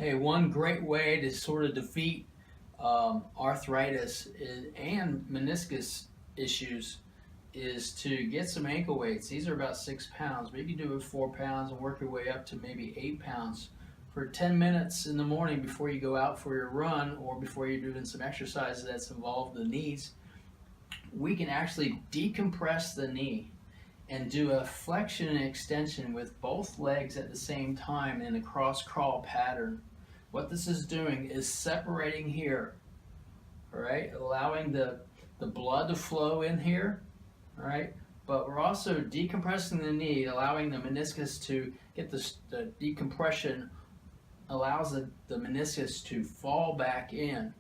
Hey, one great way to sort of defeat arthritis and meniscus issues is to get some ankle weights. These are about 6 pounds, but you can do it with 4 pounds and work your way up to maybe 8 pounds for 10 minutes in the morning before you go out for your run or before you're doing some exercises that's involved the knees. We can actually decompress the knee and do a flexion and extension with both legs at the same time in a cross crawl pattern. What this is doing is separating here, all right, allowing the blood to flow in here, all right, but we're also decompressing the knee, allowing the meniscus to get the decompression, allows the meniscus to fall back in.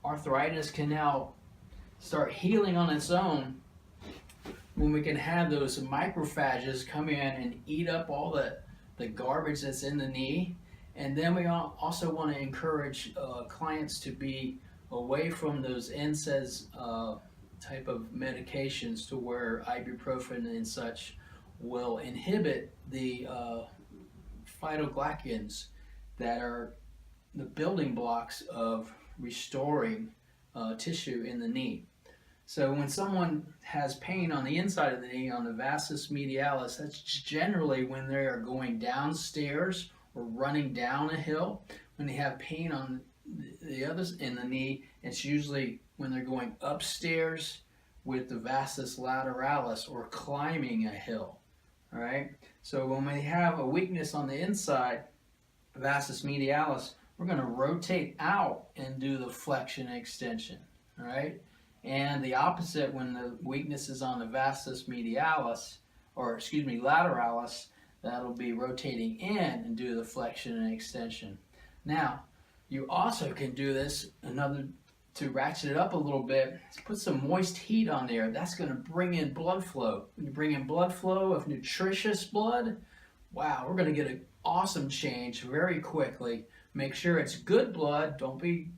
Arthritis can now start healing on its own when we can have those microphages come in and eat up all the garbage that's in the knee. And then we also want to encourage clients to be away from those NSAIDs type of medications to where ibuprofen and such will inhibit the phytoglycans that are the building blocks of restoring tissue in the knee. So when someone has pain on the inside of the knee, on the vastus medialis, that's generally when they are going downstairs or running down a hill. When they have pain on the others in the knee, it's usually when they're going upstairs with the vastus lateralis or climbing a hill. All right. So when we have a weakness on the inside, vastus medialis, we're going to rotate out and do the flexion extension. All right. And the opposite when the weakness is on the vastus medialis, or excuse me, lateralis, that'll be rotating in and do the flexion and extension. Now, you also can do this to ratchet it up a little bit. Put some moist heat on there. That's going to bring in blood flow. When you bring in blood flow of nutritious blood, we're going to get an awesome change very quickly. Make sure it's good blood. Don't be